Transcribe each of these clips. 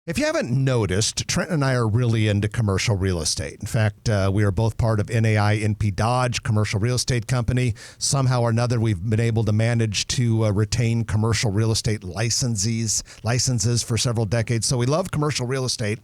If you haven't noticed, Trent and I are really into commercial real estate. In fact, we are both part of NAI NP Dodge, commercial real estate company. Somehow or another, we've been able to manage to retain commercial real estate licenses for several decades. So we love commercial real estate.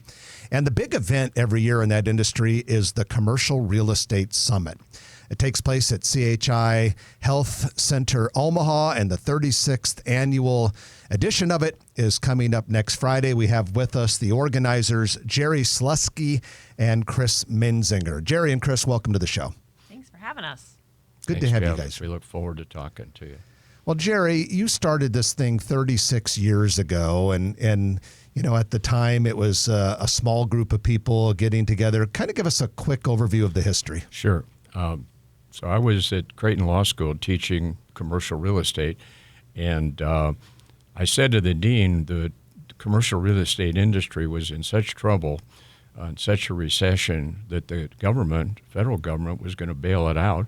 And the big event every year in that industry is the Commercial Real Estate Summit. It takes place at CHI Health Center Omaha, and the 36th annual edition of it is coming up next Friday. We have with us the organizers, Jerry Slusky and Chris Mensinger. Jerry and Chris, welcome to the show. Thanks for having us. Good to have you guys. We look forward to talking to you. Well, Jerry, you started this thing 36 years ago, and you know, at the time it was a small group of people getting together. Kind of give us a quick overview of the history. Sure. So I was at Creighton Law School teaching commercial real estate, and I said to the dean, the commercial real estate industry was in such trouble, in such a recession, that the government, federal government, was going to bail it out,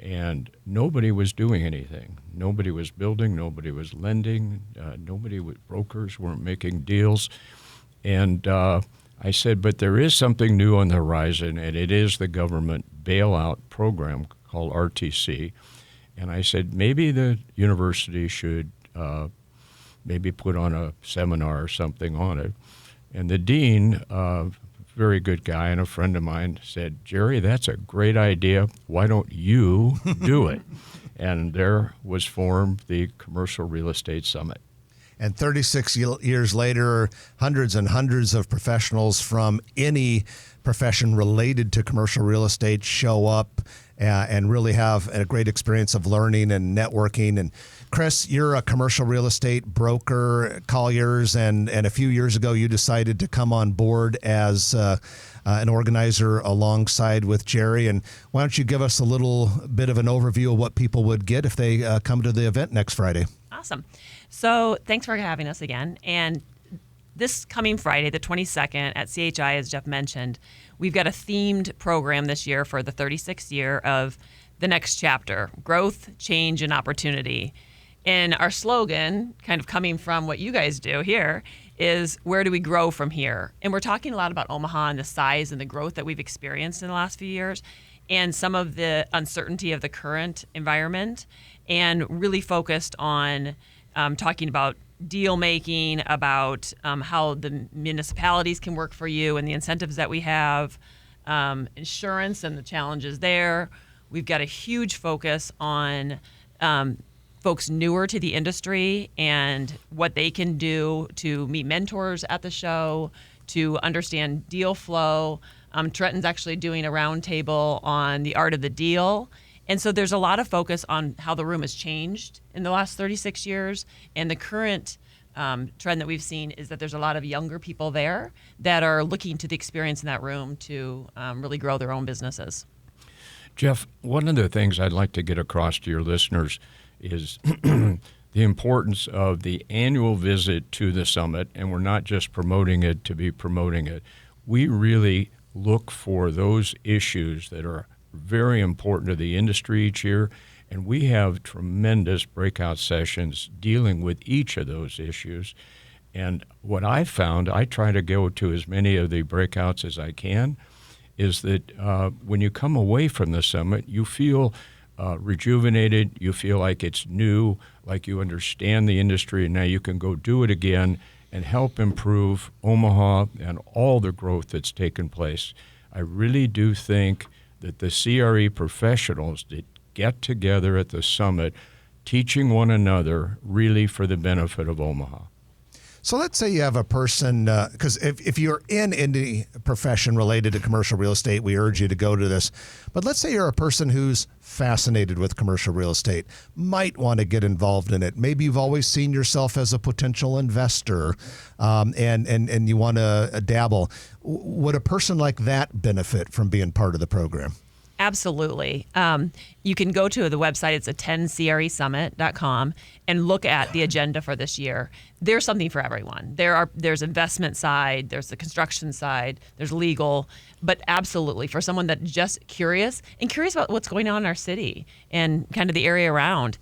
and nobody was doing anything. Nobody was building, nobody was lending, brokers weren't making deals. And I said, but there is something new on the horizon, and it is the government bailout program called RTC. And I said, maybe the university should maybe put on a seminar or something on it. And the dean, very good guy and a friend of mine, said, Jerry, that's a great idea. Why don't you do it? And there was formed the Commercial Real Estate Summit. And 36 years later, hundreds and hundreds of professionals from any profession related to commercial real estate show up and really have a great experience of learning and networking. And Chris, you're a commercial real estate broker at Colliers, and a few years ago you decided to come on board as an organizer alongside with Jerry. And why don't you give us a little bit of an overview of what people would get if they come to the event next Friday? Awesome. So thanks for having us again. And this coming Friday, the 22nd at CHI, as Jeff mentioned, we've got a themed program this year for the 36th year of the next chapter, growth, change, and opportunity. And our slogan, kind of coming from what you guys do here, is where do we grow from here? And we're talking a lot about Omaha and the size and the growth that we've experienced in the last few years and some of the uncertainty of the current environment, and really focused on talking about deal making, about how the municipalities can work for you and the incentives that we have, insurance and the challenges there. We've got a huge focus on folks newer to the industry and what they can do to meet mentors at the show, to understand deal flow. Trenton's actually doing a roundtable on the art of the deal. And so there's a lot of focus on how the room has changed in the last 36 years. And the current trend that we've seen is that there's a lot of younger people there that are looking to the experience in that room to really grow their own businesses. Jeff, one of the things I'd like to get across to your listeners is the importance of the annual visit to the summit. And we're not just promoting it to be promoting it. We really look for those issues that are very important to the industry each year, and we have tremendous breakout sessions dealing with each of those issues. And what I found, I try to go to as many of the breakouts as I can, is that when you come away from the summit, you feel rejuvenated, you feel like it's new, like you understand the industry, and now you can go do it again and help improve Omaha and all the growth that's taken place. I really do think that the CRE professionals that get together at the summit, teaching one another really for the benefit of Omaha. So let's say you have a person, because if you're in any profession related to commercial real estate, we urge you to go to this. But let's say you're a person who's fascinated with commercial real estate, might want to get involved in it. Maybe you've always seen yourself as a potential investor, and you want to dabble. Would a person like that benefit from being part of the program? Absolutely. You can go to the website. It's attendcresummit.com and look at the agenda for this year. There's something for everyone. There's investment side, there's the construction side, there's legal, but absolutely for someone that's just curious about what's going on in our city and kind of the area around.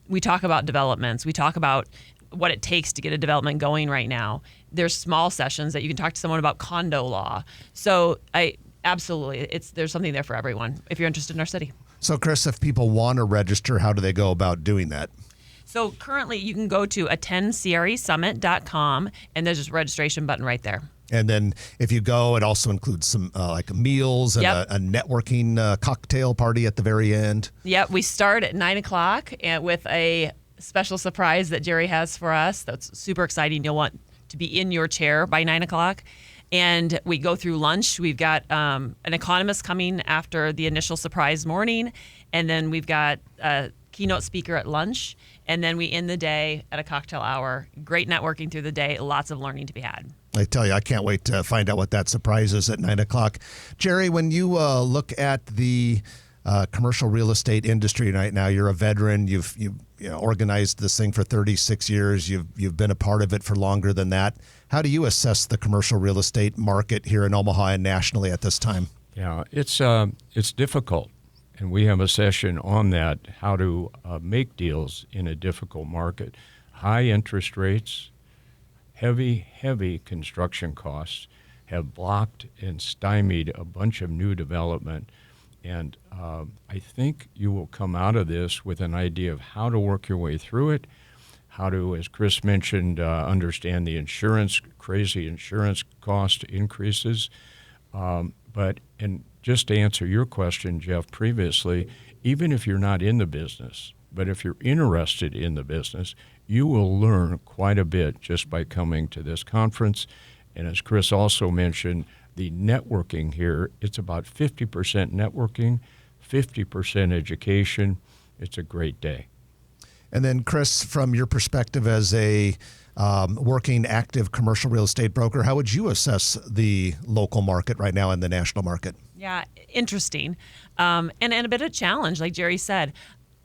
We talk about developments. We talk about what it takes to get a development going right now. There's small sessions that you can talk to someone about condo law. So absolutely, there's something there for everyone if you're interested in our city. So Chris, if people want to register, how do they go about doing that? So currently you can go to attendcresummit.com and there's a registration button right there. And then if you go, it also includes some like meals and Yep. a networking cocktail party at the very end. Yep, we start at 9 o'clock with a special surprise that Jerry has for us. That's super exciting. You'll want to be in your chair by 9 o'clock. And we go through lunch. We've got an economist coming after the initial surprise morning. And then we've got a keynote speaker at lunch. And then we end the day at a cocktail hour. Great networking through the day. Lots of learning to be had. I tell you, I can't wait to find out what that surprise is at 9 o'clock. Jerry, when you look at the commercial real estate industry right now, you're a veteran. You've organized this thing for 36 years. You've been a part of it for longer than that. How do you assess the commercial real estate market here in Omaha and nationally at this time? Yeah, it's difficult, and we have a session on that, how to make deals in a difficult market. High interest rates, heavy construction costs have blocked and stymied a bunch of new development. And I think you will come out of this with an idea of how to work your way through it, how to, as Chris mentioned, understand the crazy insurance cost increases. But just to answer your question, Jeff, previously, even if you're not in the business, but if you're interested in the business, you will learn quite a bit just by coming to this conference. And as Chris also mentioned, the networking here, it's about 50% networking, 50% education. It's a great day. And then, Chris, from your perspective as a working active commercial real estate broker, how would you assess the local market right now and the national market? Yeah, interesting. And a bit of a challenge, like Jerry said.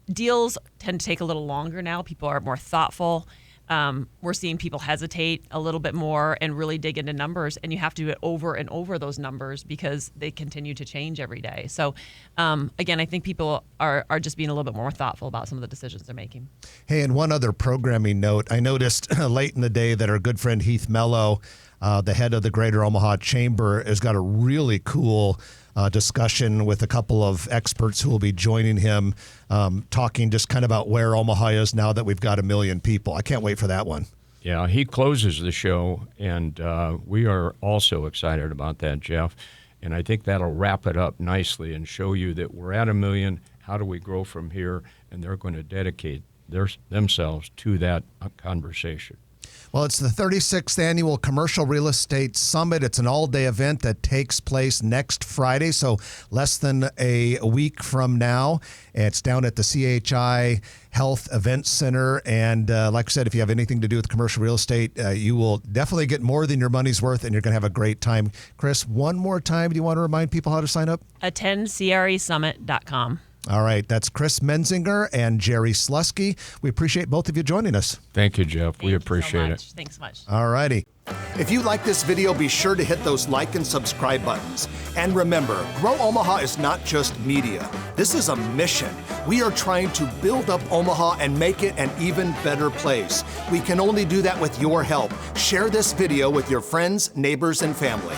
Deals tend to take a little longer now. People are more thoughtful. We're seeing people hesitate a little bit more and really dig into numbers, and you have to do it over and over those numbers because they continue to change every day. So again, I think people are just being a little bit more thoughtful about some of the decisions they're making. Hey, and one other programming note. I noticed late in the day that our good friend Heath Mello, the head of the Greater Omaha Chamber, has got a really cool discussion with a couple of experts who will be joining him, talking just kind of about where Omaha is now that we've got 1 million people. I can't wait for that one. Yeah, he closes the show, and we are also excited about that, Jeff. And I think that'll wrap it up nicely and show you that we're at 1 million. How do we grow from here? And they're going to dedicate themselves to that conversation. Well, it's the 36th Annual Commercial Real Estate Summit. It's an all-day event that takes place next Friday, so less than a week from now. It's down at the CHI Health Event Center. And like I said, if you have anything to do with commercial real estate, you will definitely get more than your money's worth, and you're going to have a great time. Chris, one more time, do you want to remind people how to sign up? attendcresummit.com. All right, that's Chris Mensinger and Jerry Slusky. We appreciate both of you joining us. Thank you, Jeff. We appreciate it. Thanks so much. All righty. If you like this video, be sure to hit those like and subscribe buttons. And remember, Grow Omaha is not just media. This is a mission. We are trying to build up Omaha and make it an even better place. We can only do that with your help. Share this video with your friends, neighbors, and family.